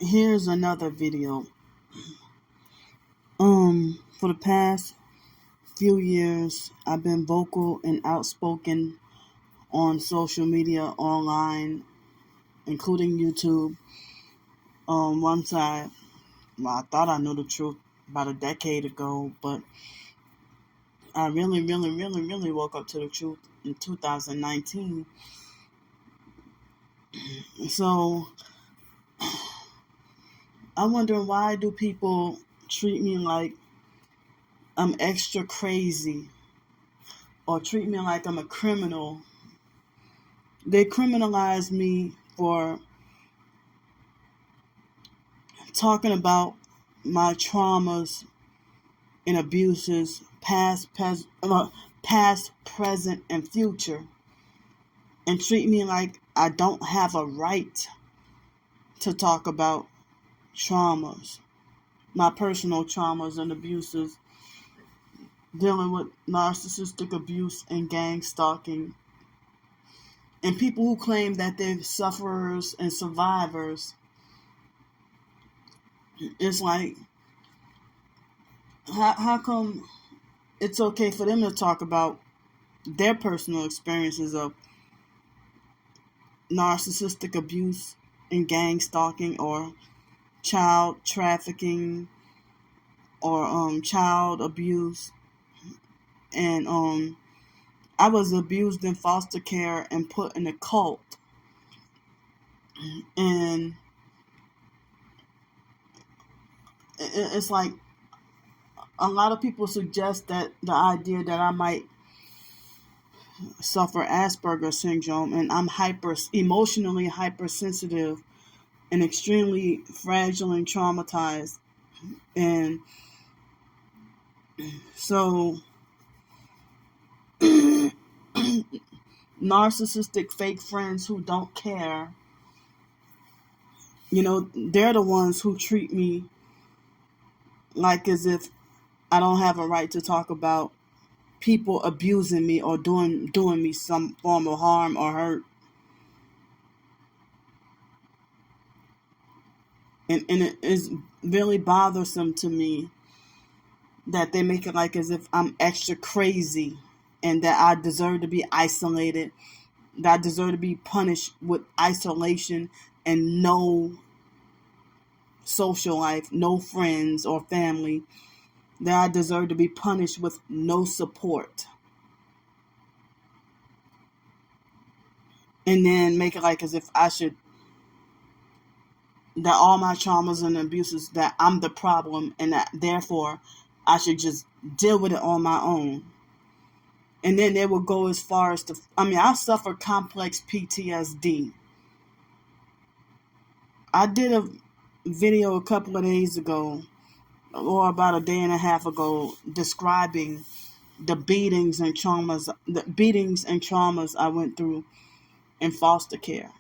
Here's another video. For the past few years, I've been vocal and outspoken on social media, online, including YouTube. Once I thought I knew the truth about a decade ago, but I really woke up to the truth in 2019. So I'm wondering, why do people treat me like I'm extra crazy or treat me like I'm a criminal? They criminalize me for talking about my traumas and abuses, past, present, and future, and treat me like I don't have a right to talk about traumas, my personal traumas and abuses, dealing with narcissistic abuse and gang stalking. And people who claim that they're sufferers and survivors, it's like, how come it's okay for them to talk about their personal experiences of narcissistic abuse and gang stalking, or child trafficking, or child abuse? And I was abused in foster care and put in a cult. And it's like, a lot of people suggest that the idea that I might suffer Asperger's syndrome, and I'm emotionally hypersensitive and extremely fragile and traumatized. And so narcissistic fake friends who don't care, they're the ones who treat me like as if I don't have a right to talk about people abusing me or doing me some form of harm or hurt. And it is really bothersome to me that they make it like as if I'm extra crazy and that I deserve to be isolated, that I deserve to be punished with isolation and no social life, no friends or family, that I deserve to be punished with no support. And then make it like as if that all my traumas and abuses, that I'm the problem, and that therefore I should just deal with it on my own. And then they will go as far as I suffer complex PTSD. I did a video a couple of days ago, or about a day and a half ago, describing the beatings and traumas I went through in foster care.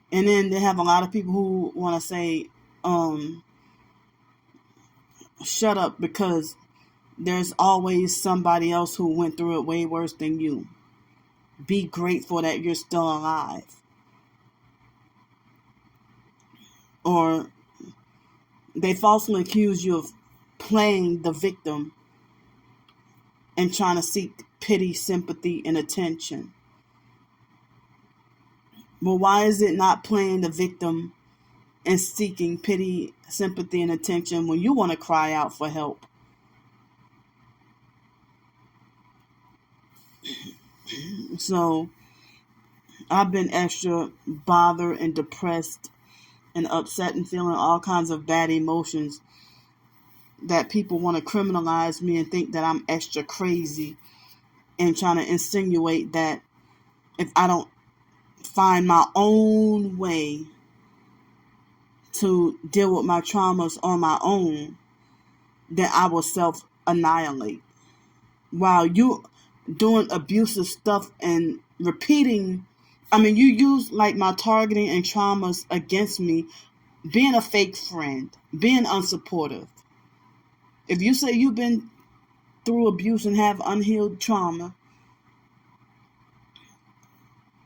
And then they have a lot of people who want to say, shut up, because there's always somebody else who went through it way worse than you. Be grateful that you're still alive. Or they falsely accuse you of playing the victim and trying to seek pity, sympathy, and attention. Well, why is it not playing the victim and seeking pity, sympathy, and attention when you want to cry out for help? So I've been extra bothered and depressed and upset and feeling all kinds of bad emotions, that people want to criminalize me and think that I'm extra crazy, and trying to insinuate that if I don't find my own way to deal with my traumas on my own, then I will self-annihilate. While you doing abusive stuff and repeating, you use like my targeting and traumas against me, being a fake friend, being unsupportive. If you say you've been through abuse and have unhealed trauma,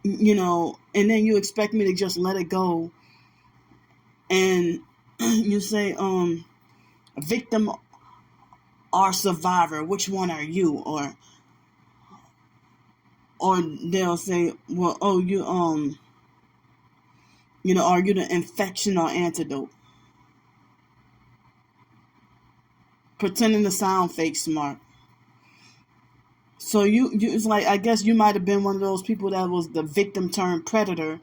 and then you expect me to just let it go and you say, victim or survivor, which one are you? Or they'll say, well, oh, are you the infection or antidote? Pretending to sound fake smart. So you it's like, I guess you might have been one of those people that was the victim turned predator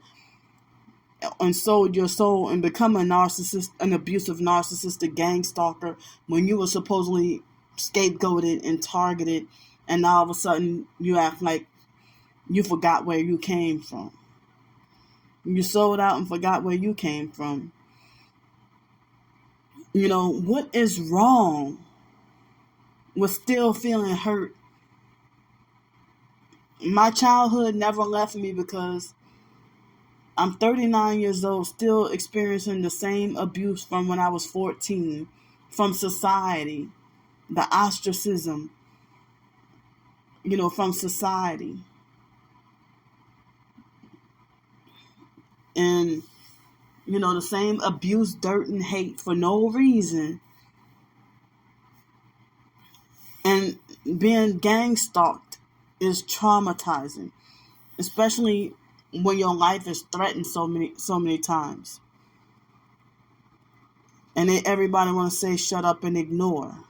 and sold your soul and become a narcissist, an abusive narcissistic gang stalker when you were supposedly scapegoated and targeted, and now all of a sudden you act like you forgot where you came from. You sold out and forgot where you came from. What is wrong with still feeling hurt? My childhood never left me because I'm 39 years old, still experiencing the same abuse from when I was 14, from society, the ostracism, from society. And, the same abuse, dirt, and hate for no reason. And being gang stalked is traumatizing, especially when your life is threatened so many times. And everybody want to say shut up and ignore.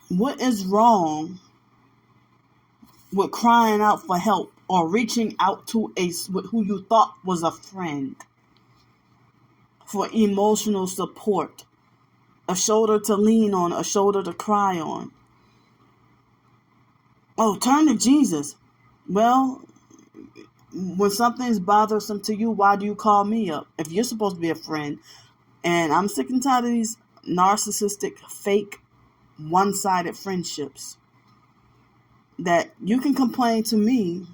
What is wrong with crying out for help or reaching out to who you thought was a friend for emotional support, a shoulder to lean on, a shoulder to cry on? Oh, turn to Jesus. Well, when something's bothersome to you, why do you call me up? If you're supposed to be a friend. And I'm sick and tired of these narcissistic, fake, one-sided friendships. That you can complain to me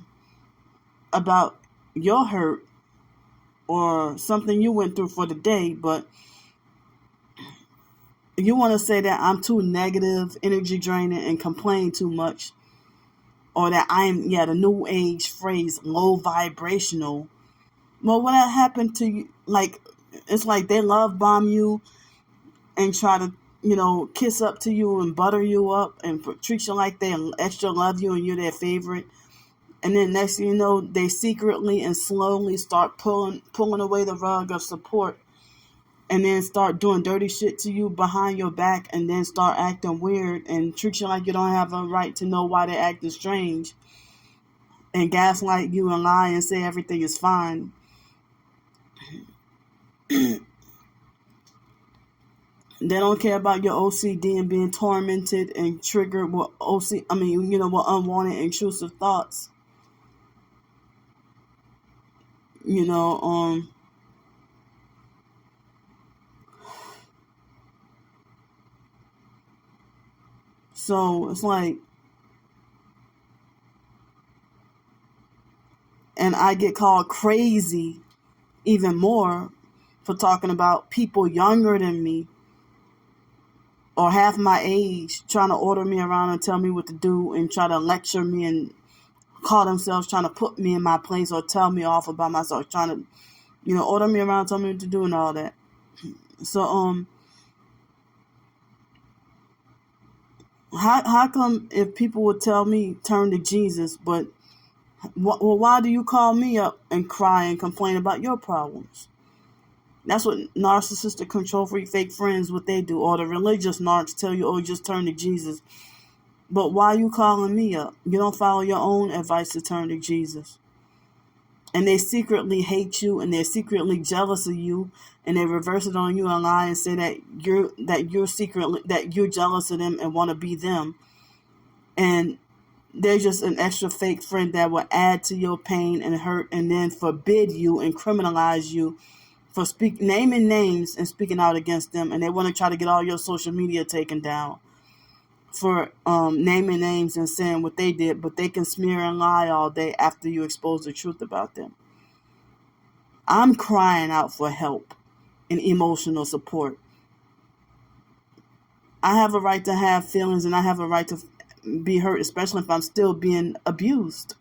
about your hurt or something you went through for the day, but you want to say that I'm too negative, energy draining, and complain too much. Or that I'm, the new age phrase, low vibrational. Well, what happened to you? Like, it's like they love bomb you and try to, kiss up to you and butter you up and treat you like they extra love you and you're their favorite. And then next thing you know, they secretly and slowly start pulling away the rug of support, and then start doing dirty shit to you behind your back, and then start acting weird and treat you like you don't have a right to know why they're acting strange, and gaslight you and lie and say everything is fine. They don't care about your OCD and being tormented and triggered with with unwanted intrusive thoughts. So it's like, and I get called crazy even more for talking about people younger than me or half my age trying to order me around and tell me what to do and try to lecture me and call themselves trying to put me in my place or tell me off about myself, trying to, order me around, tell me what to do and all that. So, how come if people would tell me turn to Jesus, but why do you call me up and cry and complain about your problems? That's what narcissistic, control freak, fake friends, what they do. Or the religious narcs tell you, oh, just turn to Jesus. But why are you calling me up? You don't follow your own advice to turn to Jesus. And they secretly hate you, and they're secretly jealous of you, and they reverse it on you and lie and say that you're jealous of them and want to be them. And they're just an extra fake friend that will add to your pain and hurt, and then forbid you and criminalize you for naming names and speaking out against them. And they want to try to get all your social media taken down for naming names and saying what they did, but they can smear and lie all day after you expose the truth about them. I'm crying out for help and emotional support. I have a right to have feelings, and I have a right to be hurt, especially if I'm still being abused.